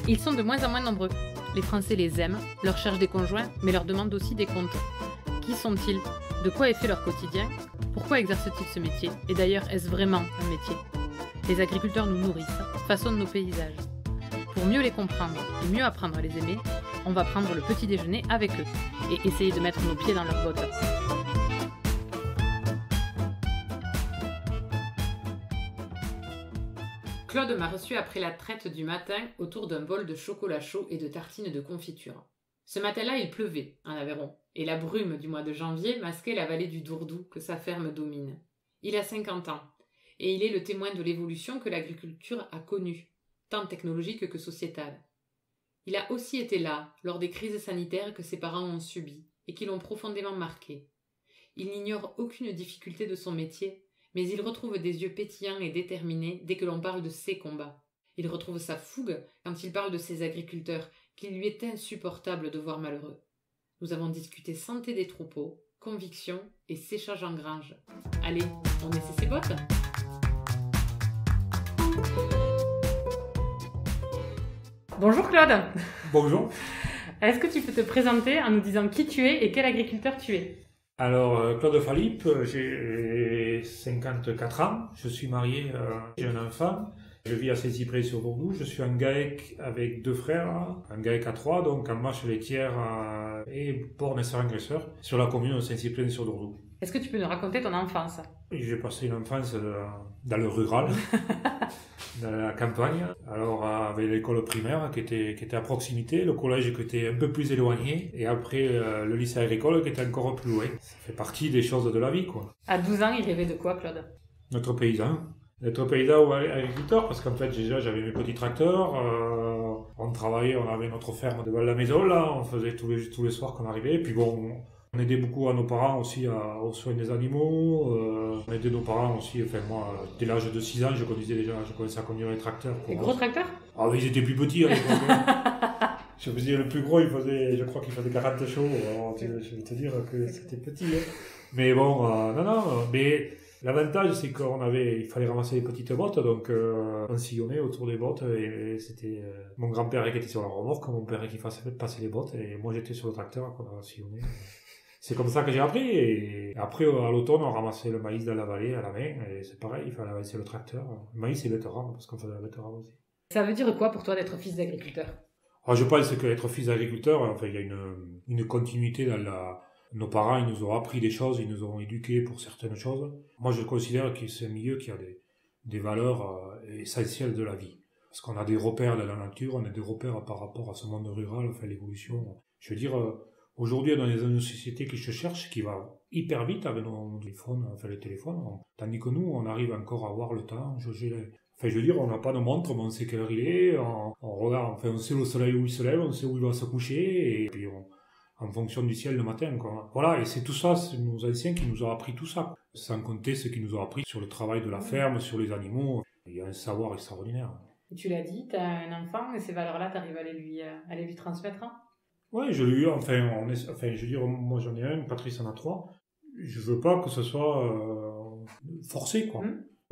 Ils sont de moins en moins nombreux. Les Français les aiment, leur cherchent des conjoints, mais leur demandent aussi des comptes. Qui sont-ils? De quoi est fait leur quotidien? Pourquoi exercent-ils ce métier? Et d'ailleurs, est-ce vraiment un métier? Les agriculteurs nous nourrissent, façonnent nos paysages. Pour mieux les comprendre et mieux apprendre à les aimer, on va prendre le petit déjeuner avec eux et essayer de mettre nos pieds dans leurs bottes. Claude m'a reçu après la traite du matin autour d'un bol de chocolat chaud et de tartines de confiture. Ce matin-là, il pleuvait en Aveyron, et la brume du mois de janvier masquait la vallée du Dourdou que sa ferme domine. Il a 50 ans, et il est le témoin de l'évolution que l'agriculture a connue, tant technologique que sociétale. Il a aussi été là, lors des crises sanitaires que ses parents ont subies, et qui l'ont profondément marqué. Il n'ignore aucune difficulté de son métier, mais il retrouve des yeux pétillants et déterminés dès que l'on parle de ses combats. Il retrouve sa fougue quand il parle de ses agriculteurs, qu'il lui est insupportable de voir malheureux. Nous avons discuté santé des troupeaux, conviction et séchage en grange. Allez, on essaie ses bottes? Bonjour Claude. Bonjour. Est-ce que tu peux te présenter en nous disant qui tu es et quel agriculteur tu es? Alors, Claude Philippe, j'ai 54 ans, je suis marié, j'ai un enfant, je vis à Saint-Cyprien-sur-Dourdou, je suis un GAEC avec deux frères, un GAEC à 3, donc en marche laitière et porc naisseur-engraisseur sur la commune de Saint-Cyprien-sur-Dourdou. Est-ce que tu peux nous raconter ton enfance? J'ai passé une enfance dans le rural, dans la campagne, alors avec l'école primaire qui était à proximité, le collège qui était un peu plus éloigné, et après le lycée agricole qui était encore plus loin. Ça fait partie des choses de la vie, quoi. À 12 ans, il rêvait de quoi, Claude? Notre paysan ou agriculteur, parce qu'en fait déjà j'avais mes petits tracteurs, on travaillait, on avait notre ferme devant la maison, là, on faisait tous les soirs qu'on arrivait, et puis bon, on aidait beaucoup à nos parents aussi aux soins des animaux, on aidait nos parents aussi, enfin moi, dès l'âge de 6 ans, je commençais à conduire les tracteurs. Les gros tracteurs? Ah mais ils étaient plus petits à l'époque. Je me disais, le plus gros, je crois qu'il faisait 40 chevaux, alors, je vais te dire que c'était petit. Hein. Mais bon, non, mais l'avantage c'est il fallait ramasser les petites bottes, donc on sillonnait autour des bottes, et c'était mon grand-père qui était sur la remorque, mon père qui passait les bottes, et moi j'étais sur le tracteur, on sillonnait. C'est comme ça que j'ai appris, et après à l'automne on ramassait le maïs dans la vallée à la main, et c'est pareil, il fallait avancer le tracteur. Le maïs et betterave, parce qu'on faisait la betterave aussi. Ça veut dire quoi pour toi d'être fils d'agriculteur? Alors, je pense qu'être fils d'agriculteur, enfin, il y a une continuité dans nos parents, ils nous ont appris des choses, ils nous ont éduqués pour certaines choses. Moi, je considère que c'est un milieu qui a des valeurs essentielles de la vie. Parce qu'on a des repères dans la nature, on a des repères par rapport à ce monde rural, enfin, l'évolution. Je veux dire, aujourd'hui, on est dans une société qui se cherche, qui va hyper vite avec nos téléphones, enfin, les téléphones, tandis que nous, on arrive encore à avoir le temps, Enfin, je veux dire, on n'a pas de montre, mais on sait quelle heure il est, on regarde, enfin, on sait le soleil où il se lève, on sait où il va se coucher, et puis en fonction du ciel le matin, quoi. Voilà, et c'est tout ça, c'est nos anciens qui nous ont appris tout ça. Sans compter ce qu'ils nous ont appris sur le travail de la ferme, sur les animaux. Il y a un savoir extraordinaire. Tu l'as dit, tu as un enfant, et ces valeurs-là, tu arrives à les lui transmettre, hein? Ouais, je l'ai eu, enfin, je veux dire, moi j'en ai un, Patrice en a 3. Je veux pas que ce soit forcé, quoi.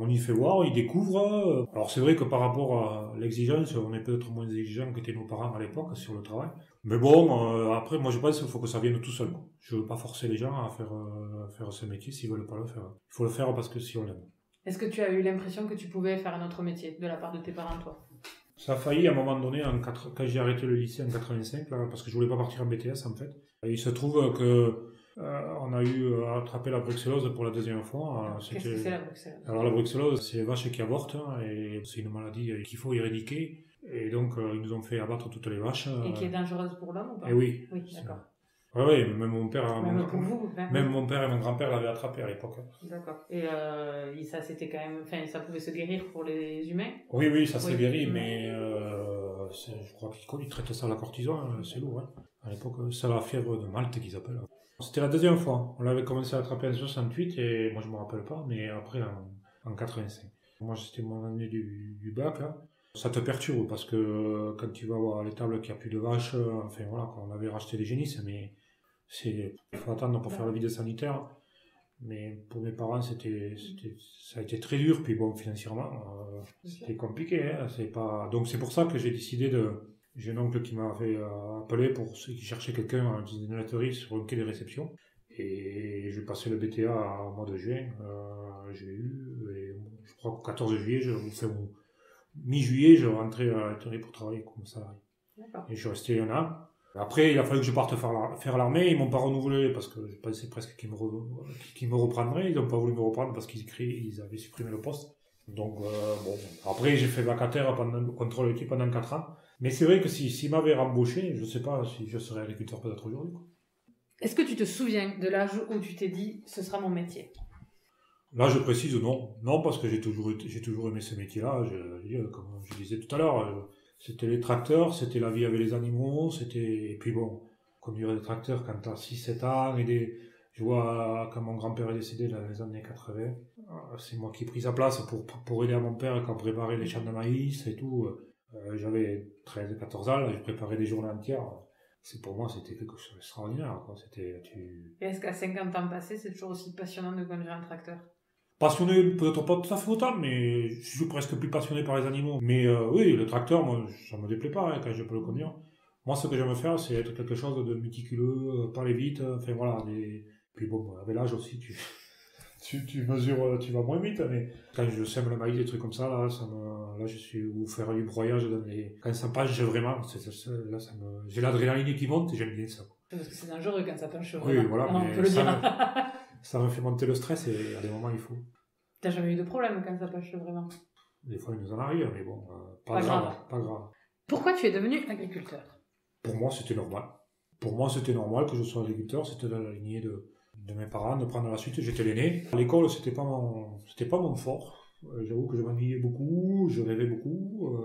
On y fait voir, il découvre. Alors c'est vrai que par rapport à l'exigence, on est peut-être moins exigeant qu'étaient nos parents à l'époque sur le travail. Mais bon, après, moi je pense qu'il faut que ça vienne tout seul, quoi. Je veux pas forcer les gens à faire ce métier s'ils veulent pas le faire. Il faut le faire parce que si on l'aime. Est-ce que tu as eu l'impression que tu pouvais faire un autre métier de la part de tes parents, toi? Ça a failli à un moment donné, quand j'ai arrêté le lycée en 85, là, parce que je voulais pas partir en BTS en fait. Et il se trouve que on a eu à attraper la bruxellose pour la deuxième fois. Qu'est-ce que c'est la bruxellose? Alors la bruxellose, c'est les vaches qui avortent, hein, et c'est une maladie qu'il faut éradiquer. Et donc ils nous ont fait abattre toutes les vaches. Et qui est dangereuse pour l'homme ou pas? Et oui. Oui, d'accord. Oui, même mon père, même mon père et mon grand-père l'avaient attrapé à l'époque. D'accord. Et ça c'était quand même, enfin ça pouvait se guérir pour les humains? Oui, ça se guérit, mais je crois qu'ils traitent ça à la cortisone, c'est lourd. Hein. À l'époque, c'est la fièvre de Malte qu'ils appellent. C'était la deuxième fois. On l'avait commencé à attraper en 68, et moi je me rappelle pas, mais après en 85. Moi c'était mon année du bac, là. Ça te perturbe parce que quand tu vas voir à l'étable qu'il n'y a plus de vaches, enfin voilà, on avait racheté des génisses, mais il faut attendre pour faire le vide sanitaire. Mais pour mes parents, ça a été très dur, puis bon, financièrement, c'était compliqué, hein, donc c'est pour ça que j'ai décidé J'ai un oncle qui m'a fait appeler pour ceux qui cherchaient quelqu'un dans une laiterie sur un quai de réception. Et j'ai passé le BTA au mois de juin. J'ai eu, et je crois qu'au 14 juillet, mi-juillet, je rentrais à la laiterie pour travailler comme salarié. D'accord. Et je suis resté un an. Après, il a fallu que je parte faire l'armée. Ils m'ont pas renouvelé parce que je pensais presque qu'ils me reprendraient. Ils n'ont pas voulu me reprendre parce qu'ils avaient supprimé le poste. Donc, bon. Après, j'ai fait vacataire pendant contrôle équipe pendant 4 ans. Mais c'est vrai que s'ils m'avaient rembauché, je ne sais pas si je serais agriculteur peut-être aujourd'hui, quoi. Est-ce que tu te souviens de l'âge où tu t'es dit « ce sera mon métier » ? Là, je précise non. Non, parce que j'ai toujours aimé ce métier-là. Comme je disais tout à l'heure, c'était les tracteurs, c'était la vie avec les animaux, et puis bon, conduire des tracteurs quand t'as 6-7 ans, je vois quand mon grand-père est décédé dans les années 80, c'est moi qui ai pris sa place pour aider à mon père quand on préparait les champs de maïs et tout. J'avais 13-14 ans, là, je préparais des journées entières. Pour moi, c'était quelque chose d'extraordinaire, quoi. Et est-ce qu'à 50 ans passés, c'est toujours aussi passionnant de conduire un tracteur ? Passionné, peut-être pas tout à fait autant, mais je suis presque plus passionné par les animaux. Mais oui, le tracteur, moi, ça me déplaît pas, hein, quand je peux le conduire. Moi, ce que j'aime faire, c'est être quelque chose de méticuleux, pas aller vite, enfin voilà. Puis bon, avec l'âge aussi, tu mesures, tu vas moins vite, mais quand je sème le maïs, des trucs comme ça, là, ou faire du broyage quand ça penche vraiment, j'ai l'adrénaline qui monte et j'aime bien ça. Parce que c'est dangereux quand ça penche vraiment. Oui, voilà, on peut le dire. Ça me fait monter le stress et à des moments il faut. T'as jamais eu de problème quand ça penche vraiment ? Des fois il nous en arrive, mais bon, pas grave. Pourquoi tu es devenu agriculteur ? Pour moi c'était normal. Pour moi c'était normal que je sois agriculteur, c'était dans la lignée de mes parents, de prendre la suite. J'étais l'aîné. À l'école c'était pas mon fort. J'avoue que je m'ennuyais beaucoup, je rêvais beaucoup.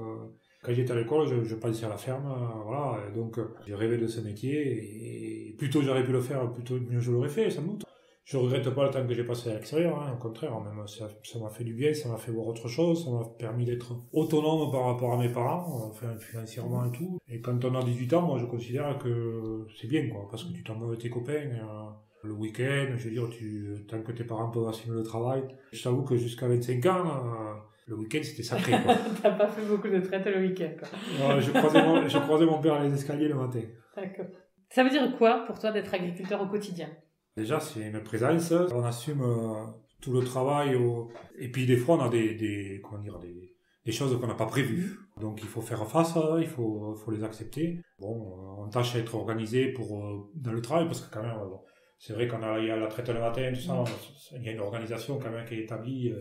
Quand j'étais à l'école, je pensais à la ferme, voilà. Et donc j'ai rêvé de ce métier et plus tôt j'aurais pu le faire, plus tôt mieux je l'aurais fait, sans doute. Je regrette pas le temps que j'ai passé à l'extérieur, hein. Au contraire, même ça m'a fait du bien, ça m'a fait voir autre chose, ça m'a permis d'être autonome par rapport à mes parents, enfin financièrement et tout. Et quand on a 18 ans, moi je considère que c'est bien, quoi, parce que tu t'en vas avec tes copains, le week-end, je veux dire, tant que tes parents peuvent assumer le travail. Je t'avoue que jusqu'à 25 ans, le week-end c'était sacré, quoi. T'as pas fait beaucoup de traites le week-end, quoi. Je croisais mon père à les escaliers le matin. D'accord. Ça veut dire quoi pour toi d'être agriculteur au quotidien ? Déjà, c'est une présence, on assume tout le travail, et puis des fois on a des choses qu'on n'a pas prévues. Donc il faut faire face, il faut les accepter. Bon, on tâche à être organisé dans le travail, parce que quand même, c'est vrai il y a la traite le matin, tout ça, il y a une organisation quand même qui est établie.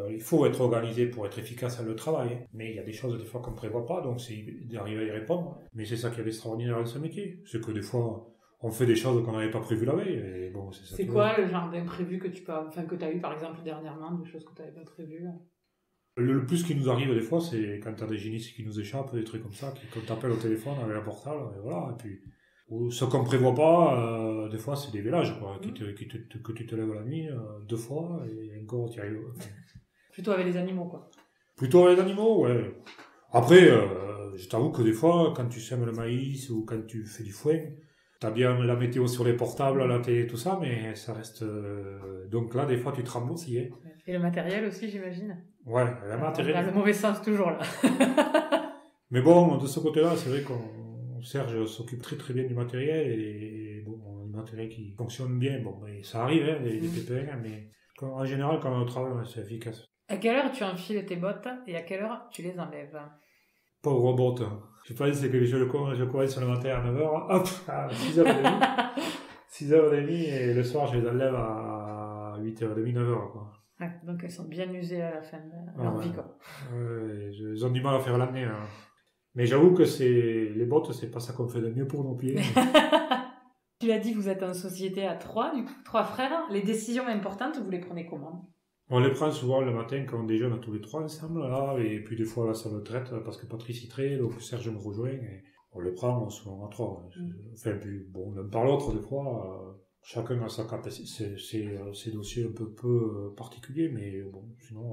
Il faut être organisé pour être efficace dans le travail, mais il y a des choses des fois qu'on ne prévoit pas, donc c'est d'arriver à y répondre. Mais c'est ça qui est extraordinaire dans ce métier, c'est que des fois on fait des choses qu'on n'avait pas prévues la veille. Et bon, c'est quoi le genre d'imprévu que tu as eu par exemple dernièrement, des choses que tu n'avais pas prévues ? Le plus qui nous arrive des fois, c'est quand tu as des génisses qui nous échappent, des trucs comme ça, qu'on t'appelle au téléphone avec la portable, et voilà. Et puis, ce qu'on ne prévoit pas, des fois c'est des vélages, quoi, que tu te lèves la nuit 2 fois, et encore tu y arrives. Plutôt avec les animaux, quoi. Plutôt avec les animaux, ouais. Après, je t'avoue que des fois, quand tu sèmes le maïs ou quand tu fais du foin, t'as bien la météo sur les portables, la télé, tout ça, mais ça reste... Donc là, des fois, tu trembles aussi. Hein. Et le matériel aussi, j'imagine. Ouais, le matériel... On a le mauvais sens toujours, là. Mais bon, de ce côté-là, c'est vrai Serge s'occupe très très bien du matériel, et bon, le matériel qui fonctionne bien, bon, mais ça arrive, hein, des pépins, mais en général, quand on travaille, c'est efficace. À quelle heure tu enfiles tes bottes et à quelle heure tu les enlèves ? Pauvre botte. Je pense que je commence le matin à 9h, hop, à 6h30. 6h30, et le soir, je les enlève à 8h30, 9h, quoi. Ouais, donc elles sont bien usées à la fin de leur vie, quoi. Ils ont du mal à faire l'année. Hein. Mais j'avoue que les bottes, c'est pas ça qu'on fait de mieux pour nos pieds. Tu l'as dit, vous êtes en société à 3, du coup, 3 frères. Les décisions importantes, vous les prenez comment ? On les prend souvent le matin quand on déjeune tous les 3 ensemble, là, et puis des fois, là, ça me traite, parce que Patrice y traite, donc Serge me rejoint, et on les prend souvent à 3. Enfin, puis, bon, l'un par l'autre, des fois, chacun a sa capacité, ses dossiers un peu particuliers, mais bon, sinon,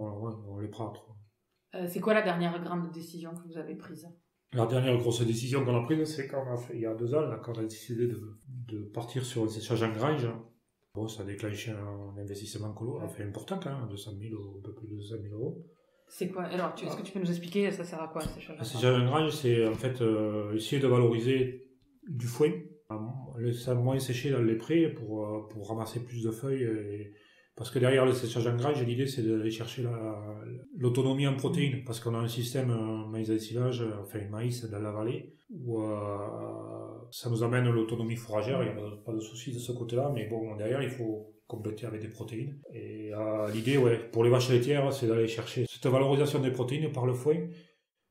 on les prend à 3. C'est quoi la dernière grande décision que vous avez prise ? La dernière grosse décision qu'on a prise, c'est il y a 2 ans, là, quand on a décidé de partir sur un séchage en grange. Bon, ça a déclenché un investissement colo, enfin important quand même, 200 000 ou un peu plus de 200 000 euros. C'est quoi? Alors, est-ce que tu peux nous expliquer, ça sert à quoi, ces choses? Le séchage en grange, c'est en fait essayer de valoriser du foin, laisser moins sécher dans les prés pour ramasser plus de feuilles. Parce que derrière le séchage en grange, l'idée c'est d'aller chercher l'autonomie en protéines, parce qu'on a un système maïs à silage, enfin maïs dans la vallée, où ça nous amène l'autonomie fourragère, il n'y a pas de souci de ce côté-là, mais bon, derrière il faut compléter avec des protéines. Et l'idée, pour les vaches laitières, c'est d'aller chercher cette valorisation des protéines par le foin,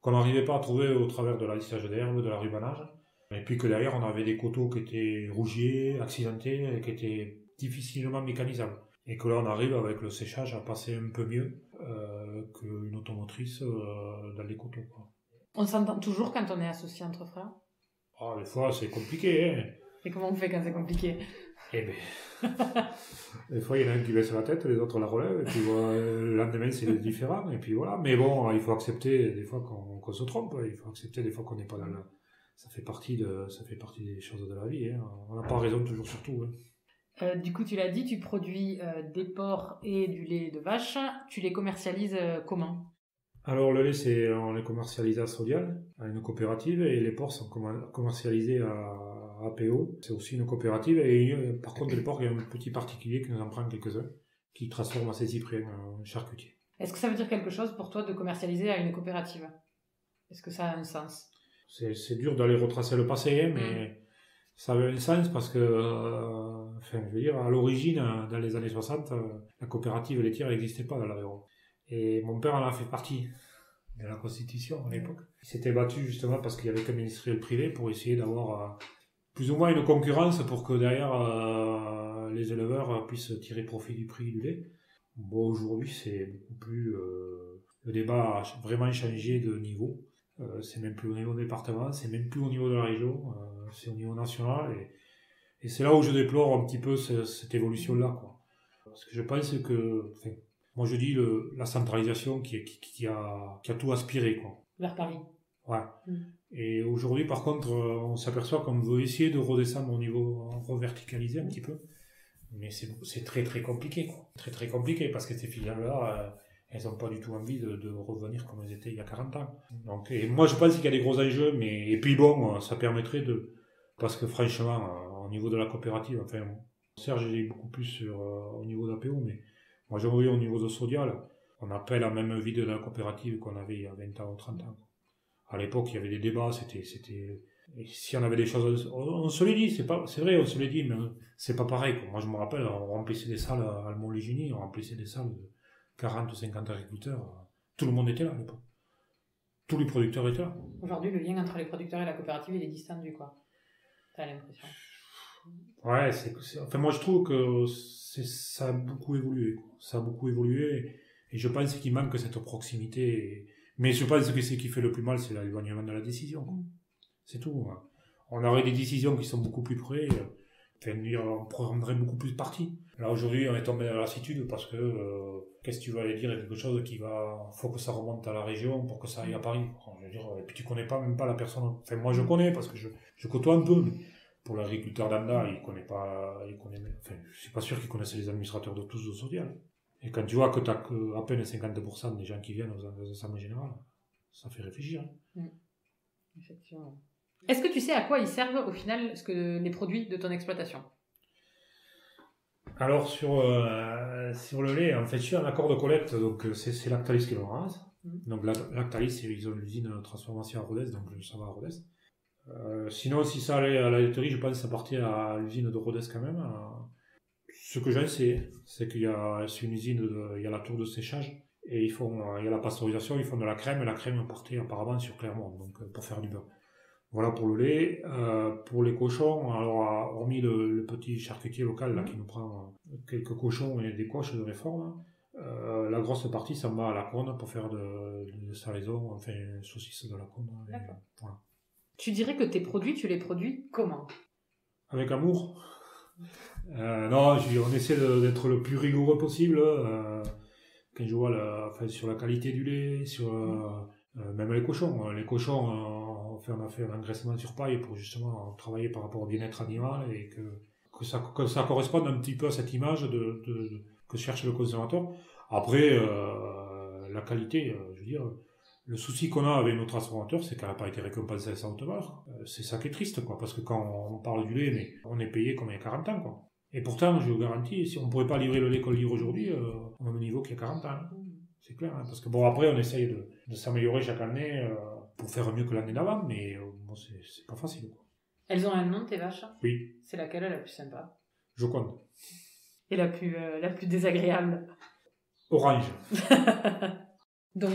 qu'on n'arrivait pas à trouver au travers de la lissage d'herbe, de la rubanage. Et puis que derrière, on avait des coteaux qui étaient rougiers, accidentés, et qui étaient difficilement mécanisables. Et que là, on arrive avec le séchage à passer un peu mieux qu'une automotrice dans les coteaux, quoi. On s'entend toujours quand on est associé entre frères? Des fois, c'est compliqué, hein. Et comment on fait quand c'est compliqué? Eh ben, des fois il y en a un qui baisse la tête, les autres la relèvent, et puis voilà, le lendemain c'est différent, et puis voilà. Mais bon, il faut accepter des fois qu'on se trompe, il faut accepter des fois qu'on n'est pas dans la... Ça fait partie des choses de la vie, hein. On n'a pas raison toujours sur tout, hein. Du coup, tu l'as dit, tu produis des porcs et du lait de vache. Tu les commercialises comment? Alors le lait, on les commercialise à Sodial, à une coopérative, et les porcs sont commercialisés à APO, c'est aussi une coopérative, et par contre les porcs, il y a un petit particulier qui nous en prend quelques-uns, qui transforme à Saint-Cyprien en charcutier. Est-ce que ça veut dire quelque chose pour toi de commercialiser à une coopérative? Est-ce que ça a un sens? C'est dur d'aller retracer le passé, hein, mais ça avait un sens parce que, je veux dire, à l'origine, dans les années 60, la coopérative laitière n'existait pas dans l'Aveyron. Et mon père en a fait partie de la Constitution à l'époque. Il s'était battu justement parce qu'il y avait qu'un industriel privé pour essayer d'avoir plus ou moins une concurrence pour que derrière les éleveurs puissent tirer profit du prix du lait. Bon, aujourd'hui, c'est beaucoup plus... le débat a vraiment changé de niveau. C'est même plus au niveau département, c'est même plus au niveau de la région, c'est au niveau national. Et c'est là où je déplore un petit peu cette évolution-là, quoi. Parce que je pense que... Moi, je dis la centralisation qui a tout aspiré, quoi. Vers Paris. Ouais. Et aujourd'hui, par contre, on s'aperçoit qu'on veut essayer de redescendre au niveau, reverticaliser un petit peu. Mais c'est très très compliqué, quoi. Très très compliqué, parce que ces filiales-là, elles n'ont pas du tout envie de revenir comme elles étaient il y a 40 ans. Donc, et moi, je pense qu'il y a des gros enjeux, et puis bon, ça permettrait de... Parce que franchement, au niveau de la coopérative, enfin, Serge, il est beaucoup plus au niveau d'APO, mais... Moi, je vois au niveau de Sodial, on n'a pas la même vie de la coopérative qu'on avait il y a 20 ans ou 30 ans. À l'époque, il y avait des débats, et si on avait des choses... On se les dit, c'est vrai, on se les dit, mais c'est pas pareil, quoi. Moi, je me rappelle, on remplissait des salles à Almont-Ligini, on remplissait des salles de 40 ou 50 agriculteurs. Tout le monde était là à l'époque. Tous les producteurs étaient là. Aujourd'hui, le lien entre les producteurs et la coopérative, il est distendu, quoi. T'as l'impression? Ouais, enfin, moi, je trouve que ça a beaucoup évolué, quoi. Ça a beaucoup évolué, et je pense qu'il manque cette proximité. Mais je pense que ce qui fait le plus mal, c'est l'éloignement de la décision, quoi. C'est tout. On aurait des décisions qui sont beaucoup plus près, on prendrait beaucoup plus parti. Là, aujourd'hui, on est tombé dans la lassitude parce que, qu'est-ce que tu vas aller dire? Quelque chose faut que ça remonte à la région pour que ça aille à Paris. Je veux dire, et puis tu connais même pas la personne. Enfin, moi, je connais parce que je côtoie un peu, mais pour l'agriculteur d'Anda, je suis pas sûr qu'il connaisse les administrateurs de tous de Sodial. Et quand tu vois que tu as à peine 50% des gens qui viennent aux assemblées générales, ça fait réfléchir. Effectivement. Est-ce que tu sais à quoi ils servent au final les produits de ton exploitation? Alors sur le lait, en fait, je suis en accord de collecte, donc c'est Lactalis qui le ramasse. Donc Lactalis, ils ont l'usine de transformation à Rodez, donc ça va à Rodez. Sinon, si ça allait à la laiterie, je pense que ça partait à l'usine de Rodez quand même. Ce que j'en sais, c'est c'est une usine, il y a la tour de séchage, et il y a la pasteurisation, ils font de la crème, et la crème partait auparavant sur Clermont, donc pour faire du beurre. Voilà pour le lait. Pour les cochons, alors hormis le petit charcutier local là, qui nous prend quelques cochons et des coches de réforme, la grosse partie, ça va à la Cône pour faire de salaison, enfin saucisses de la Cône. D'accord. Voilà. Tu dirais que tes produits, tu les produis comment? Avec amour. Non, on essaie d'être le plus rigoureux possible. Quand je vois sur la qualité du lait, sur même les cochons. Les cochons, on a fait un engraissement sur paille pour justement travailler par rapport au bien-être animal et que ça corresponde un petit peu à cette image que cherche le consommateur. Après, la qualité, je veux dire, le souci qu'on a avec nos transformateurs, c'est qu'elle n'a pas été récompensée à sa haute valeur. C'est ça qui est triste, quoi, parce que quand on parle du lait, mais on est payé comme il y a 40 ans, quoi. Et pourtant, je vous garantis, si on ne pourrait pas livrer le lait qu'on livre aujourd'hui, au même niveau qu'il y a 40 ans. C'est clair, hein, parce que bon, après, on essaye de s'améliorer chaque année pour faire mieux que l'année d'avant, mais bon, c'est pas facile, quoi. Elles ont un nom, tes vaches? Oui. C'est laquelle la plus sympa? Je compte. Et la plus désagréable? Orange. Donc,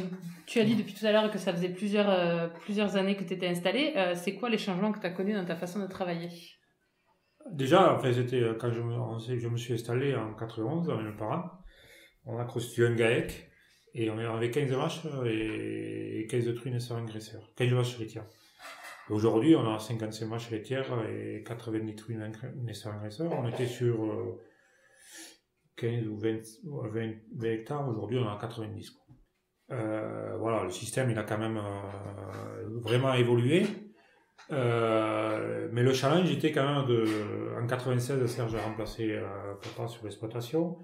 tu as dit depuis tout à l'heure que ça faisait plusieurs années que tu étais installé. C'est quoi les changements que tu as connus dans ta façon de travailler? Déjà, enfin, c'était quand je me suis installé en 91 avec mes parents. On a constitué un GAEC et on avait 15 vaches et 15 truies naisseurs engraisseurs. 15 vaches laitières. Aujourd'hui, on a 55 vaches laitières et 90 truies naisseurs engraisseurs. On était sur 15 ou 20 hectares. Aujourd'hui, on en a 90. Quoi. Voilà, le système, il a quand même vraiment évolué. Mais le challenge était quand même en 96, Serge a remplacé papa sur l'exploitation.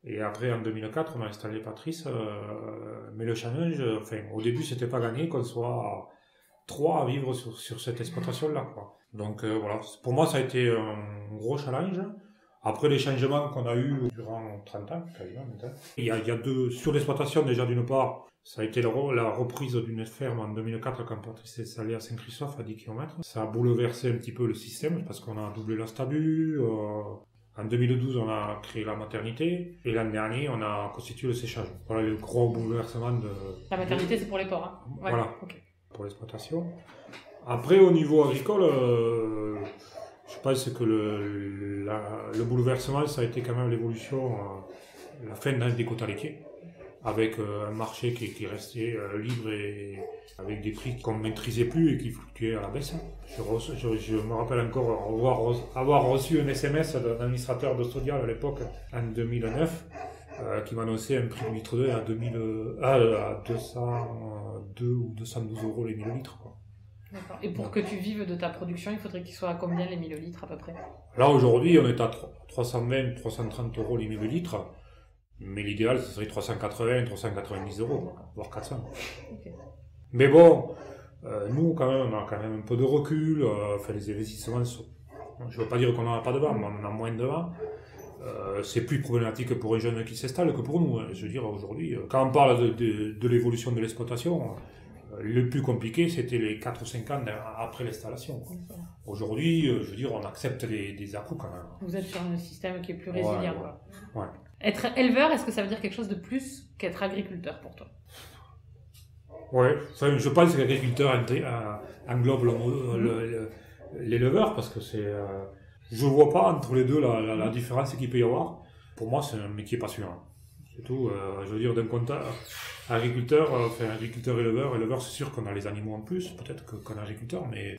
Et après, en 2004, on a installé Patrice. Mais le challenge, enfin, au début, c'était pas gagné qu'on soit 3 à vivre sur cette exploitation-là, quoi. Donc, voilà. Pour moi, ça a été un gros challenge. Après les changements qu'on a eu durant 30 ans, quasiment maintenant. Il y a sur l'exploitation, déjà, d'une part, ça a été la reprise d'une ferme en 2004 quand Patrice s'est installé à Saint-Christophe à 10 km. Ça a bouleversé un petit peu le système parce qu'on a doublé la stabu. En 2012, on a créé la maternité. Et l'an dernier, on a constitué le séchage. Voilà le gros bouleversement de... La maternité, c'est pour les porcs, hein? Ouais, voilà, okay. Pour l'exploitation. Après, au niveau agricole, je pense que le bouleversement, ça a été quand même l'évolution, la fin des quotas laitiers, avec un marché qui restait libre et avec des prix qu'on ne maîtrisait plus et qui fluctuaient à la baisse. Je me rappelle encore avoir reçu un SMS d'un administrateur de Sodial à l'époque, en 2009, qui m'annonçait un prix du litre d'eau à 202 ou 212 euros les millilitres, quoi. D'accord. Et pour que tu vives de ta production, il faudrait qu'il soit à combien les millilitres à peu près? Là aujourd'hui, on est à 320, 330 euros les millilitres, mais l'idéal ce serait 380, 390 euros, voire 400. Okay. Mais bon, nous quand même, on a quand même un peu de recul, les investissements sont... Je ne veux pas dire qu'on n'en a pas devant, mais on en a moins devant. C'est plus problématique pour un jeune qui s'installe que pour nous. Hein. Je veux dire, aujourd'hui, quand on parle de l'évolution de l'exploitation, le plus compliqué, c'était les 4 ou 5 ans après l'installation. Aujourd'hui, je veux dire, on accepte des à-coups quand même. Vous êtes sur un système qui est plus résilient. Ouais. Être éleveur, est-ce que ça veut dire quelque chose de plus qu'être agriculteur pour toi? Ouais, je pense que l'agriculteur englobe l'éleveur, parce que c'est... je ne vois pas entre les deux la différence qu'il peut y avoir. Pour moi, c'est un métier passionnant. C'est tout. Je veux dire, d'un compteur, agriculteur, éleveur, c'est sûr qu'on a les animaux en plus, peut-être qu'un agriculteur, mais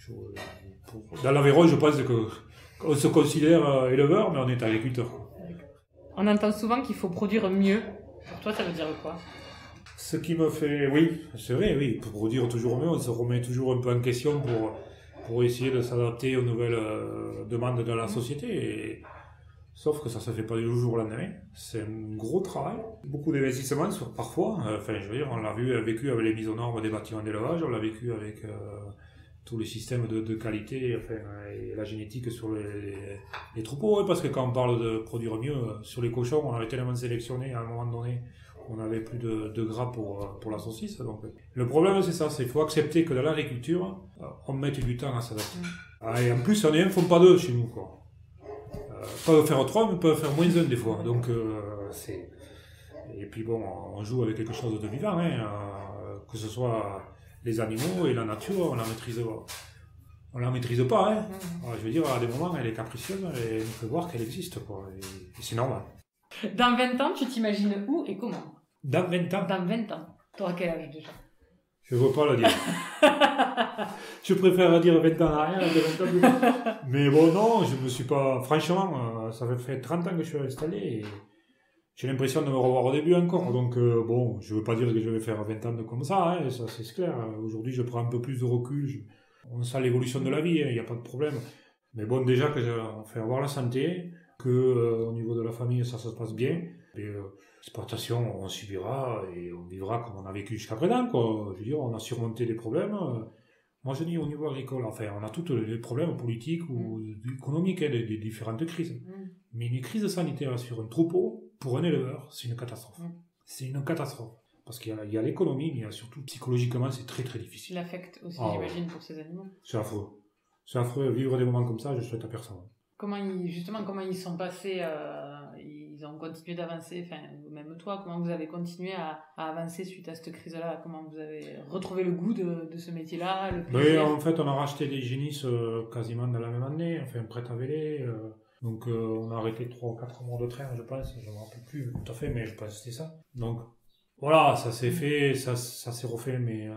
dans l'Aveyron, je pense qu'on se considère éleveur, mais on est agriculteur. On entend souvent qu'il faut produire mieux. Pour toi, ça veut dire quoi? Ce qui me fait... Oui, c'est vrai, oui. Pour produire toujours mieux, on se remet toujours un peu en question pour essayer de s'adapter aux nouvelles demandes de la société. Et... Sauf que ça ne se fait pas du jour au lendemain. C'est un gros travail. Beaucoup d'investissements parfois. Je veux dire, on l'a vécu avec les mises aux normes des bâtiments d'élevage, on l'a vécu avec tous les systèmes de qualité et la génétique sur les troupeaux. Parce que quand on parle de produire mieux, sur les cochons, on avait tellement sélectionné à un moment donné, on n'avait plus de gras pour la saucisse. Donc, le problème, c'est ça, c'est qu'il faut accepter que dans l'agriculture, on mette du temps à s'adapter. Et en plus, on est un, font pas deux chez nous, quoi. Peuvent faire 3, mais peuvent faire moins 1 des fois. Donc, c'est... Et puis bon, on joue avec quelque chose de vivant, hein, que ce soit les animaux et la nature, on la maîtrise pas. Hein. Alors, je veux dire, à des moments, elle est capricieuse et il faut voir qu'elle existe, quoi. Et c'est normal. Dans 20 ans, tu t'imagines où et comment? Dans 20 ans? Dans 20 ans. Tu auras quel âge déjà? Je ne veux pas le dire. Je préfère dire 20 ans en arrière que 20 ans plus tard. Mais bon, non, je me suis pas... Franchement, ça fait 30 ans que je suis installé et j'ai l'impression de me revoir au début encore. Donc, bon, je ne veux pas dire que je vais faire 20 ans comme ça, hein, ça c'est clair. Aujourd'hui, je prends un peu plus de recul. On sent l'évolution de la vie, il n'y a pas de problème. Mais bon, déjà, on fait avoir la santé, au niveau de la famille, ça se passe bien. Et, l'exploitation, on subira et on vivra comme on a vécu jusqu'à présent, quoi. Je veux dire, on a surmonté des problèmes. Moi, je dis au niveau agricole, enfin, on a tous les problèmes politiques ou économiques, hein, des différentes crises. Mais une crise sanitaire sur un troupeau, pour un éleveur, c'est une catastrophe. C'est une catastrophe. Parce qu'il y a l'économie, mais il y a surtout psychologiquement, c'est très très difficile. L'affect aussi, j'imagine, pour ces animaux. C'est affreux. C'est affreux. Vivre des moments comme ça, je souhaite à personne. Comment ils sont passés, ils ont continué d'avancer, enfin, même toi, comment vous avez continué à avancer suite à cette crise-là? Comment vous avez retrouvé le goût de ce métier-là, le plaisir? En fait, on a racheté des génisses quasiment dans la même année, enfin, prêt à véler. Donc, on a arrêté 3 ou 4 mois de train, je pense. Je ne me rappelle plus tout à fait, mais je pense que c'était ça. Donc, voilà, ça s'est fait, ça s'est refait, mais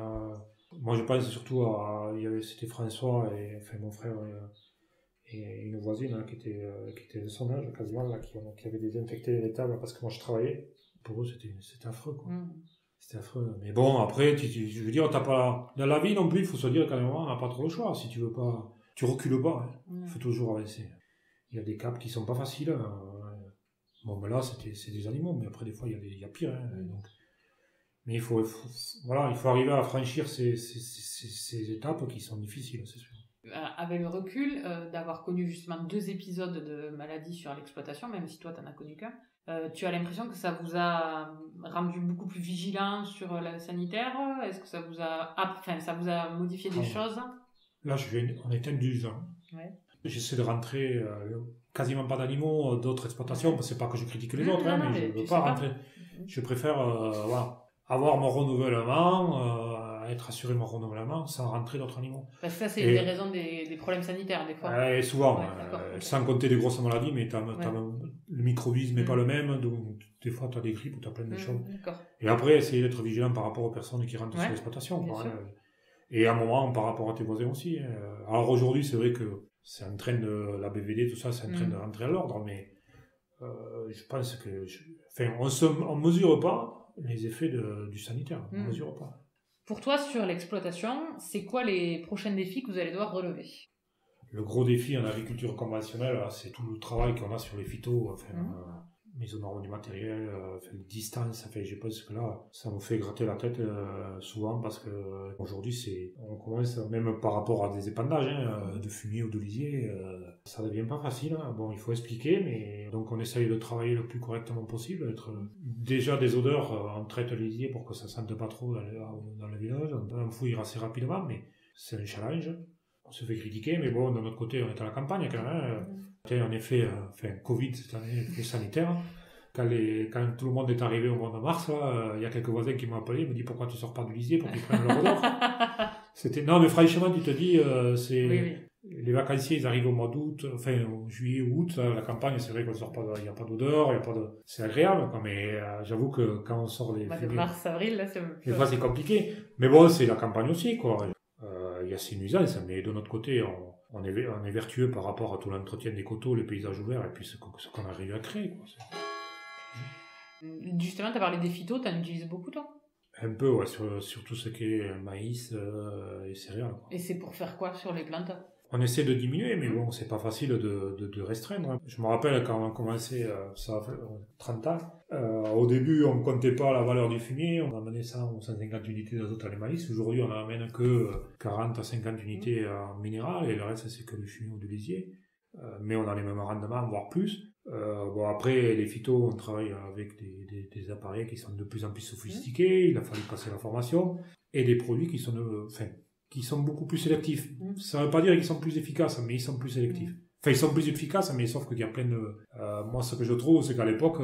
moi, je pense surtout c'était François et enfin, mon frère et une voisine là, qui était de son âge quasiment, là, qui avait désinfecté les tables parce que moi je travaillais. Pour eux, c'était affreux, quoi. C'était affreux. Mais bon, après, je veux dire, t'as pas dans la vie non plus, il faut se dire qu'à un moment, on n'a pas trop le choix. Si tu veux pas, tu recules pas. Il faut toujours avancer. Il y a des caps qui sont pas faciles. Bon, mais là, c'est des animaux, mais après, des fois, il y a pire. Donc, mais il faut arriver à franchir ces étapes qui sont difficiles, c'est sûr. Avec le recul, d'avoir connu justement 2 épisodes de maladie sur l'exploitation, même si toi, t'en as connu qu'un, tu as l'impression que ça vous a rendu beaucoup plus vigilant sur la sanitaire? Est-ce que ça vous a modifié des choses? Là, on est indulgent. Ouais. J'essaie de rentrer quasiment pas d'animaux d'autres exploitations, parce que c'est pas que je critique les autres, mais je veux pas rentrer. Je préfère avoir mon renouvellement, être assuré mon renouvellement sans rentrer d'autres animaux. Parce que ça, c'est des raisons des problèmes sanitaires, des fois. Souvent, sans compter des grosses maladies, mais le microbisme n'est pas le même, donc des fois tu as des grippes ou tu as plein de choses. Et après, essayer d'être vigilant par rapport aux personnes qui rentrent sur l'exploitation. Et à un moment, par rapport à tes voisins aussi. Alors aujourd'hui, c'est vrai que c'est en train de, la BVD, tout ça, c'est en train de rentrer à l'ordre, mais je pense que, on mesure pas les effets du sanitaire, on mesure pas. Pour toi, sur l'exploitation, c'est quoi les prochains défis que vous allez devoir relever? Le gros défi en agriculture conventionnelle, c'est tout le travail qu'on a sur les phytos, mise aux normes du matériel, les distances, je pense que là, ça me fait gratter la tête souvent parce que aujourd'hui, on commence, même par rapport à des épandages de fumier ou de lisier, ça devient pas facile. Bon, il faut expliquer, mais donc on essaye de travailler le plus correctement possible. Déjà des odeurs, on traite le lisier pour que ça sente pas trop dans le village, on fouille assez rapidement, mais c'est un challenge. On se fait critiquer, mais bon, de notre côté, on est à la campagne quand même. En effet, Covid cette année, les sanitaires. Quand tout le monde est arrivé au mois de mars, il y a quelques voisins qui m'ont appelé, me dit pourquoi tu sors pas du lisier pour qu'ils prennent leur odeur. Non, mais franchement, tu te dis, les vacanciers, ils arrivent au mois d'août, au juillet ou août, la campagne, c'est vrai qu'on sort pas, il n'y a pas d'odeur, c'est agréable, quoi, mais j'avoue que quand on sort les de mars, avril, là, des fois c'est compliqué. Mais bon, c'est la campagne aussi, quoi. Il y a ces nuisances, mais de notre côté, on est vertueux par rapport à tout l'entretien des coteaux, les paysages ouverts, et puis ce qu'on arrive à créer, quoi. Justement, tu as parlé des phytos, tu en utilises beaucoup, toi? Un peu, ouais, sur tout ce qui est maïs et céréales. Quoi. Et c'est pour faire quoi sur les plantes? On essaie de diminuer, mais bon, c'est pas facile de restreindre. Je me rappelle quand on a commencé, ça a fait 30 ans, au début, on ne comptait pas la valeur du fumier, on amenait 100 ou 150 unités d'azote à les maïs. Aujourd'hui, on n'en amène que 40 à 50 unités en minéral, et le reste, c'est que du fumier ou du lisier. Mais on a les mêmes rendements, voire plus. Après, les phytos, on travaille avec des appareils qui sont de plus en plus sophistiqués, il a fallu passer la formation, et des produits qui sont beaucoup plus sélectifs. Ça ne veut pas dire qu'ils sont plus efficaces, mais ils sont plus sélectifs. Ils sont plus efficaces, mais sauf qu'il y a plein de... moi, ce que je trouve, c'est qu'à l'époque,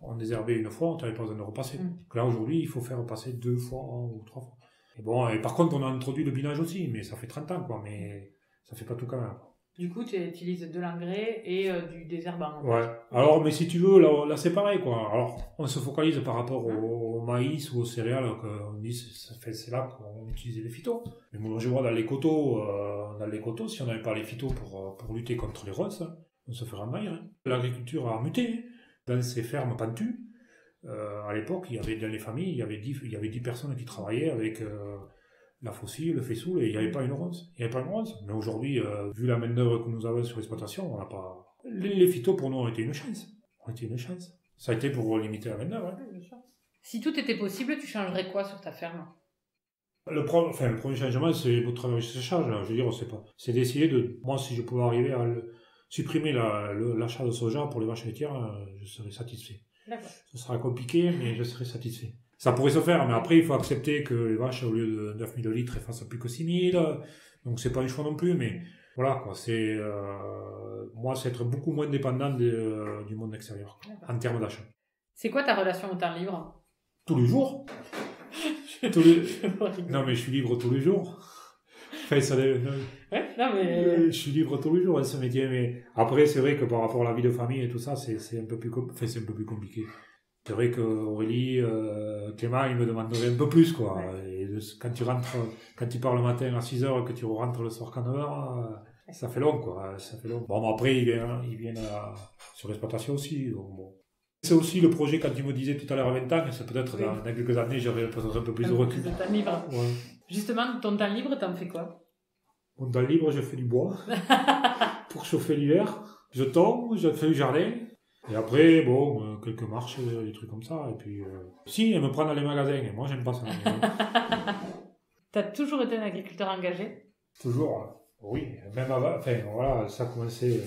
on désherbait une fois, on n'avait pas besoin de repasser. Donc là, aujourd'hui, il faut faire repasser 2 fois ou 3 fois. Et bon, et par contre, on a introduit le binage aussi, mais ça fait 30 ans, quoi, mais ça fait pas tout quand même. Du coup, tu utilises de l'engrais et du désherbant. Ouais. Alors, mais si tu veux, là c'est pareil, quoi. Alors, on se focalise par rapport au maïs ou aux céréales, on dit c'est là qu'on utilise les phytos. Mais moi, je vois dans les coteaux, si on n'avait pas les phytos pour lutter contre les ronces, on se ferait envahir. L'agriculture a muté dans ces fermes pentues. À l'époque, il y avait dans les familles, il y avait 10 personnes qui travaillaient avec la faucille, le faisceau, et il n'y avait pas une ronce. Mais aujourd'hui, vu la main-d'œuvre que nous avons sur l'exploitation, Les phytos, pour nous, ont été une chance. Ça a été pour limiter la main-d'œuvre. Hein. Oui, bien sûr. Si tout était possible, tu changerais quoi sur ta ferme? Le premier changement, c'est votre travail sur charge. Je veux dire, c'est d'essayer de... Moi, si je pouvais arriver à supprimer l'achat de soja pour les vaches laitières, je serais satisfait. D'accord. Ce sera compliqué, mais je serais satisfait. Ça pourrait se faire, mais après, il faut accepter que les vaches, au lieu de 9000 litres, elles fassent plus que 6000. Donc, c'est pas un choix non plus, mais voilà, quoi. Moi, c'est être beaucoup moins dépendant du monde extérieur, en termes d'achat. C'est quoi ta relation au temps libre? Tous les jours. Non, mais je suis libre tous les jours. Enfin, je suis libre tous les jours, ce métier, mais après, c'est vrai que par rapport à la vie de famille et tout ça, c'est un peu plus compliqué. C'est vrai qu'Aurélie, Clément, ils me demanderaient un peu plus, quoi. Ouais. Et quand tu pars le matin à 6h et que tu rentres le soir à 9h, ça fait long, quoi. Ça fait long. Bon, après, ils viennent sur l'exploitation aussi, donc bon. C'est aussi le projet, quand tu me disais tout à l'heure à 20 ans, c'est peut-être dans quelques années, j'aurai peut-être un peu plus de recul. De temps libre. Ouais. Justement, ton temps libre, t'en fais quoi? Mon temps libre, je fais du bois pour chauffer l'hiver. Je tombe, je fais du jardin. Et après, bon, quelques marches, des trucs comme ça. Et puis, si, elle me prend dans les magasins. Et moi, j'aime pas ça. T'as toujours été un agriculteur engagé? Toujours, oui. Même avant, enfin, voilà, ça a commencé...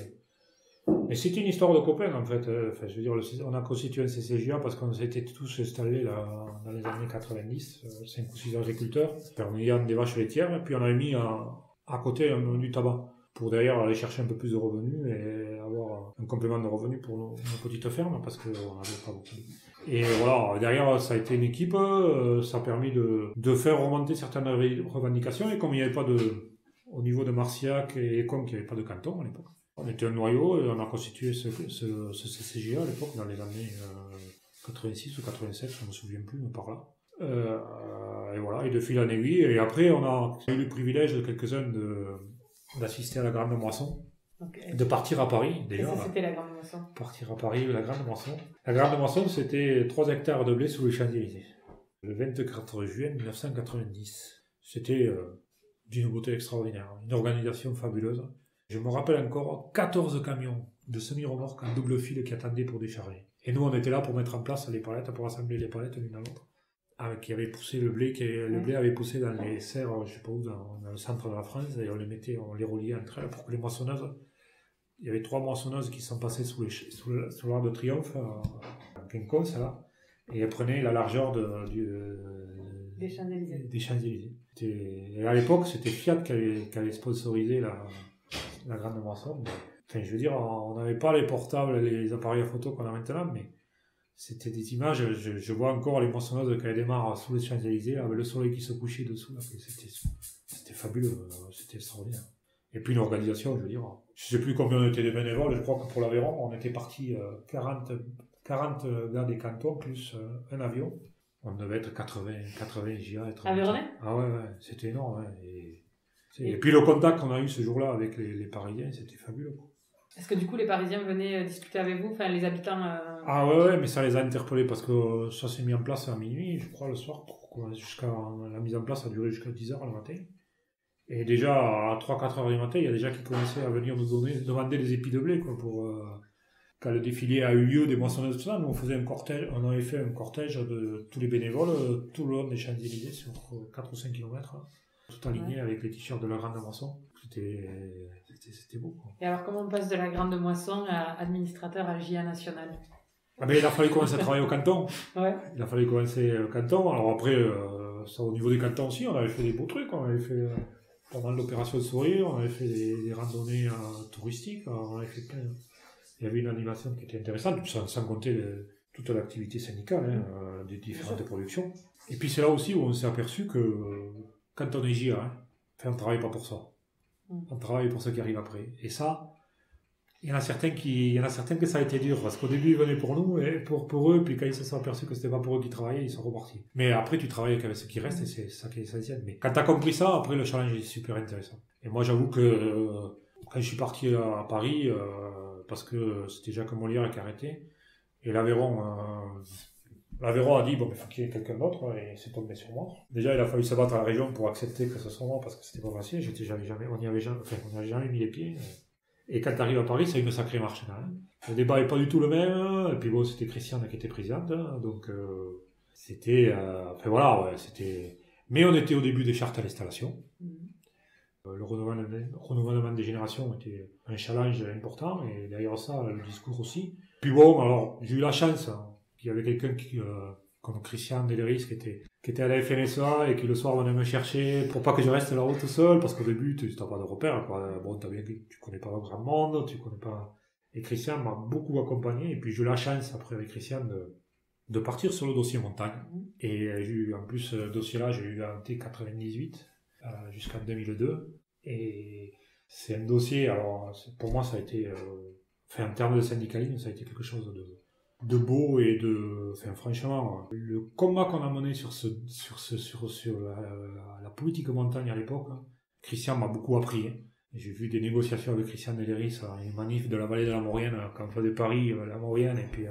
Mais c'est une histoire de copains, en fait. Enfin, je veux dire, on a constitué un CCJA parce qu'on s'était tous installés là, dans les années 90, 5 ou 6 agriculteurs, en ayant des vaches laitières, et puis on avait mis à côté du tabac, pour derrière aller chercher un peu plus de revenus et avoir un complément de revenus pour nos petites fermes, parce qu'on n'avait pas beaucoup. Et voilà, derrière, ça a été une équipe, ça a permis de faire remonter certaines revendications, et comme il n'y avait pas au niveau de Marciac et comme il n'y avait pas de canton à l'époque, on était un noyau et on a constitué ce CCJA à l'époque dans les années 86 ou 87, je ne me souviens plus, mais par là. Et voilà, et de fil en aiguille. Et après, on a eu le privilège de quelques-uns d'assister à la Grande Moisson, de partir à Paris déjà. Et ça, c'était la Grande Moisson. Partir à Paris, la Grande Moisson. La Grande Moisson, c'était 3 hectares de blé sous les Champs-Élysées. Le 24 juin 1990. C'était d'une beauté extraordinaire, une organisation fabuleuse. Je me rappelle encore 14 camions de semi-remorques en double fil qui attendaient pour décharger. Et nous, on était là pour mettre en place les palettes, pour assembler les palettes l'une à l'autre. Qui avait poussé le blé, le blé avait poussé dans les serres, je sais pas où, dans le centre de la France, et on les reliait entre elles pour que les moissonneuses... Il y avait 3 moissonneuses qui sont passées sous l'Arc de Triomphe, en quinconce, là, et elles prenaient la largeur des Champs-Élysées. Des Champs-Élysées. Et à l'époque, c'était Fiat qui avait sponsorisé la Grande Moisson. Enfin, je veux dire, on n'avait pas les portables, les appareils à photo qu'on a maintenant, mais c'était des images. Je vois encore les moissonneuses quand elles démarrent sous les Champs-Élysées, avec le soleil qui se couchait dessous. Là, c'était fabuleux, c'était extraordinaire. Et puis l'organisation, je veux dire, je ne sais plus combien on était de bénévoles, je crois que pour l'Aveyron, on était partis 40 gars des cantons, plus un avion. On devait être 80 GA. Aveyronnais ? Ah ouais, c'était énorme. Ouais. Et puis le contact qu'on a eu ce jour-là avec les Parisiens, c'était fabuleux. Est-ce que du coup les Parisiens venaient discuter avec vous, enfin les habitants Ah ouais, mais ça les a interpellés parce que ça s'est mis en place à minuit, je crois, le soir. La mise en place a duré jusqu'à 10h le matin. Et déjà à 3-4 heures du matin, il y a des gens qui commençaient à venir nous demander des épis de blé, quoi, pour... Quand le défilé a eu lieu des moissonneuses, tout ça, nous on avait fait un cortège de tous les bénévoles tout le long des Champs-Élysées sur 4 ou 5 km, tout aligné avec les t-shirts de la Grande Moisson. C'était beau, quoi. Et alors comment on passe de la Grande Moisson à administrateur à JA National ? Ah ben, il a fallu commencer à travailler au canton. Ouais. Il a fallu commencer au canton. Alors après, ça, au niveau des cantons aussi, on avait fait des beaux trucs. On avait fait pendant l'opération de sourire, on avait fait des randonnées touristiques, on avait fait plein. Il y avait une animation qui était intéressante, sans compter toute l'activité syndicale, des différentes productions. Et puis c'est là aussi où on s'est aperçu que quand on est JA, on ne travaille pas pour ça. On travaille pour ce qui arrive après. Et ça, il y en a certains que ça a été dur, parce qu'au début ils venaient pour nous, et pour eux, puis quand ils se sont aperçus que c'était pas pour eux qui travaillaient, ils sont repartis. Mais après tu travailles avec ce qui reste, et c'est ça qui est essentiel. Mais quand tu as compris ça, après le challenge est super intéressant. Et moi j'avoue que quand je suis parti à Paris, parce que c'était Jacques Molière qui a arrêté, et l'Aveyron a dit, bon, il faut qu'il y ait quelqu'un d'autre, et c'est tombé sur moi. Déjà, il a fallu se battre à la région pour accepter que ce soit moi, parce que c'était pas facile, on n'y avait jamais mis les pieds. Et quand tu arrives à Paris, c'est une sacrée marche quand même. Le débat n'est pas du tout le même. Et puis bon, c'était Christiane qui était présidente. Donc c'était... enfin voilà, ouais, c'était... Mais on était au début des chartes à l'installation. Le renouvellement des générations était un challenge important. Et derrière ça, le discours aussi. Puis bon, alors j'ai eu la chance qu'il y avait quelqu'un comme Christian Deléris qui était à la FNSA et qui le soir venait me chercher pour pas que je reste là-haut tout seul, parce qu'au début tu n'as pas de repères, quoi. Bon, tu connais pas grand monde, tu connais pas... Et Christian m'a beaucoup accompagné, et puis j'ai eu la chance après avec Christian de partir sur le dossier montagne. Et j'ai eu, en plus, ce dossier-là, j'ai eu un T98 jusqu'en 2002. Et c'est un dossier, alors pour moi ça a été, en termes de syndicalisme, ça a été quelque chose de beau et enfin franchement, le combat qu'on a mené sur la politique montagne à l'époque, Christian m'a beaucoup appris. J'ai vu des négociations avec Christian Deléris, une manif de la vallée de la Maurienne, quand on faisait Paris, la Maurienne, et puis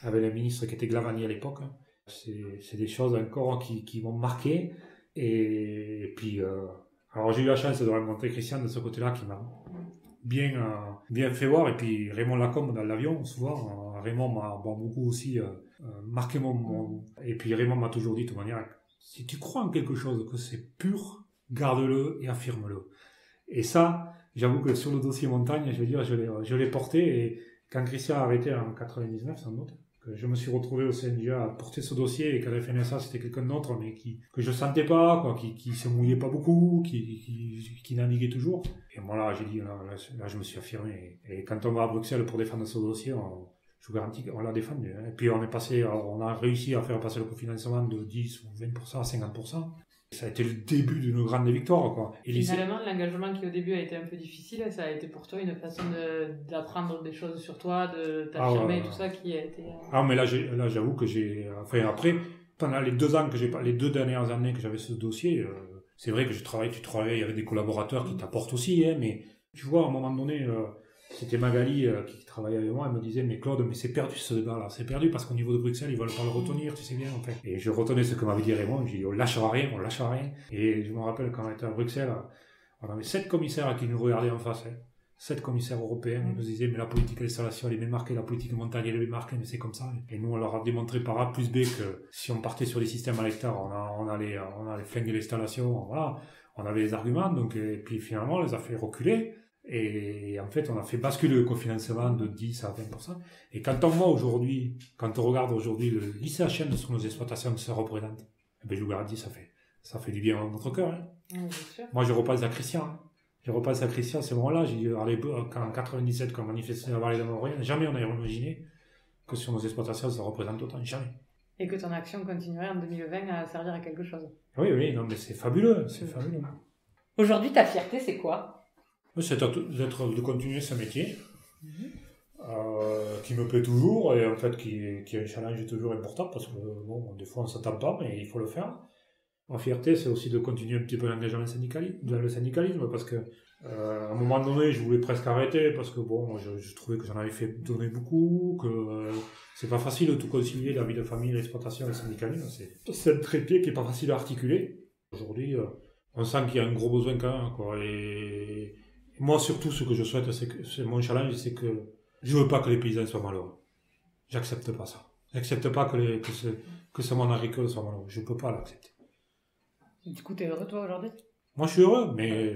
avec la ministre qui était Glavani à l'époque. C'est des choses encore qui m'ont marqué. Et puis, alors j'ai eu la chance de rencontrer Christian de ce côté-là qui m'a bien fait voir. Et puis Raymond Lacombe dans l'avion, souvent, Raymond m'a beaucoup aussi marqué Et puis Raymond m'a toujours dit de toute manière, si tu crois en quelque chose que c'est pur, garde-le et affirme-le. Et ça, j'avoue que sur le dossier montagne, je veux dire, je l'ai porté. Et quand Christian a arrêté en 99, sans doute, que je me suis retrouvé au CNJ à porter ce dossier, et qu'à la FNSA c'était quelqu'un d'autre, mais que je sentais pas, quoi, qui se mouillait pas beaucoup, qui naviguait toujours. Et moi là, j'ai dit, là je me suis affirmé. Et quand on va à Bruxelles pour défendre ce dossier, je vous garantis qu'on l'a défendu. Et puis on a réussi à faire passer le cofinancement de 10 ou 20% à 50%. Ça a été le début d'une grande victoire, quoi. Et finalement, l'engagement qui au début a été un peu difficile, ça a été pour toi une façon d'apprendre des choses sur toi, de t'affirmer, tout ça qui a été... Ah, mais là j'avoue que enfin, après, pendant les 2 dernières années que j'avais ce dossier, c'est vrai que tu travailles avec des collaborateurs qui t'apportent aussi, hein, mais tu vois, à un moment donné, c'était Magali qui travaillait avec moi, elle me disait, mais Claude, mais c'est perdu ce débat-là, c'est perdu parce qu'au niveau de Bruxelles, ils veulent pas le retenir, tu sais bien, en fait. Et je retenais ce que m'avait dit Raymond, j'ai dit, on lâchera rien. Et je me rappelle quand on était à Bruxelles, on avait 7 commissaires qui nous regardaient en face, 7 commissaires européens, ils nous disaient, mais la politique d'installation, elle est bien marquée, la politique montagne, elle est bien marquée, mais c'est comme ça. Et nous, on leur a démontré par A plus B que si on partait sur les systèmes à l'hectare, on allait flinguer l'installation, voilà. On avait les arguments, donc, et puis finalement, on les a fait reculer. Et en fait, on a fait basculer le cofinancement de 10 à 20%. Et quand on regarde aujourd'hui le l'ICHN sur nos exploitations que ça représente, eh ben, je vous garantis, ça fait du bien à notre cœur. Hein. Bien sûr. Moi, je repasse à Christian. À ce moment-là, j'ai dit, en 97, quand on manifestait dans la vallée de la Maurienne, jamais on n'avait imaginé que sur nos exploitations, ça représente autant. Jamais. Et que ton action continuerait en 2020 à servir à quelque chose. Oui, non, mais c'est fabuleux. Aujourd'hui, ta fierté, c'est quoi ? C'est de continuer ce métier, qui me plaît toujours, et en fait qui est un challenge toujours important, parce que bon, des fois on ne s'attend pas, mais il faut le faire. Ma fierté, c'est aussi de continuer un petit peu l'engagement dans le syndicalisme, parce que à un moment donné, je voulais presque arrêter, parce que bon, je trouvais que j'en avais fait donner beaucoup, que c'est pas facile de tout concilier, la vie de famille, l'exploitation et le syndicalisme. C'est un trépied qui est pas facile à articuler. Aujourd'hui, on sent qu'il y a un gros besoin quand même, quoi. Et moi, surtout, ce que je souhaite, c'est mon challenge, c'est que je veux pas que les paysans soient malheureux. J'accepte pas ça. J'accepte pas que ce monde agricole soit malheureux. Je peux pas l'accepter. Du coup, t'es heureux, toi, aujourd'hui ? Moi, je suis heureux, mais...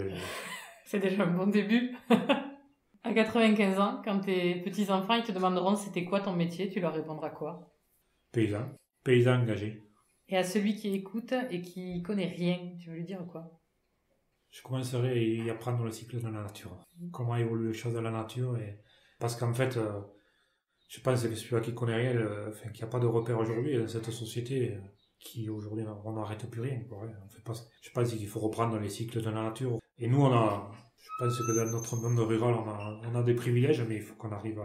C'est déjà un bon début. À 95 ans, quand tes petits-enfants, ils te demanderont c'était quoi ton métier, tu leur répondras quoi ? Paysan. Paysan engagé. Et à celui qui écoute et qui connaît rien, tu veux lui dire quoi ? Je commencerai à apprendre le cycle de la nature. Comment évoluent les choses dans la nature. Parce qu'en fait, je pense que celui qui connaît rien, qu'il n'y a pas de repère aujourd'hui dans cette société qui aujourd'hui, on n'arrête plus rien. Quoi, on fait pas... Je pense qu'il faut reprendre les cycles de la nature. Et nous, je pense que dans notre monde rural, on a des privilèges, mais il faut qu'on arrive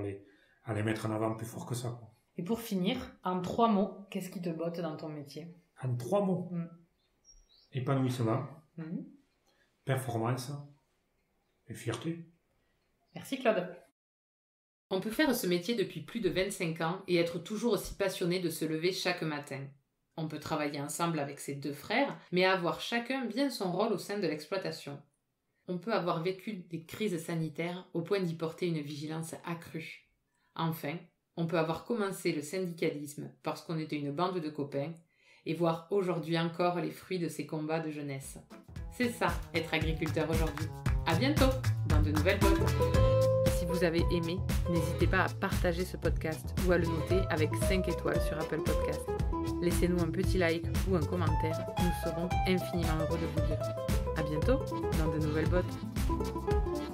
à les mettre en avant plus fort que ça. Quoi. Et pour finir, en 3 mots, qu'est-ce qui te botte dans ton métier ? En 3 mots. Épanouissement. Performance et fierté. Merci Claude. On peut faire ce métier depuis plus de 25 ans et être toujours aussi passionné de se lever chaque matin. On peut travailler ensemble avec ses 2 frères, mais avoir chacun bien son rôle au sein de l'exploitation. on peut avoir vécu des crises sanitaires au point d'y porter une vigilance accrue. Enfin, on peut avoir commencé le syndicalisme parce qu'on était une bande de copains et voir aujourd'hui encore les fruits de ces combats de jeunesse. C'est ça, être agriculteur aujourd'hui. À bientôt dans de nouvelles potes. Si vous avez aimé, n'hésitez pas à partager ce podcast ou à le noter avec 5 étoiles sur Apple Podcast. Laissez-nous un petit like ou un commentaire, nous serons infiniment heureux de vous lire. À bientôt dans de nouvelles bottes.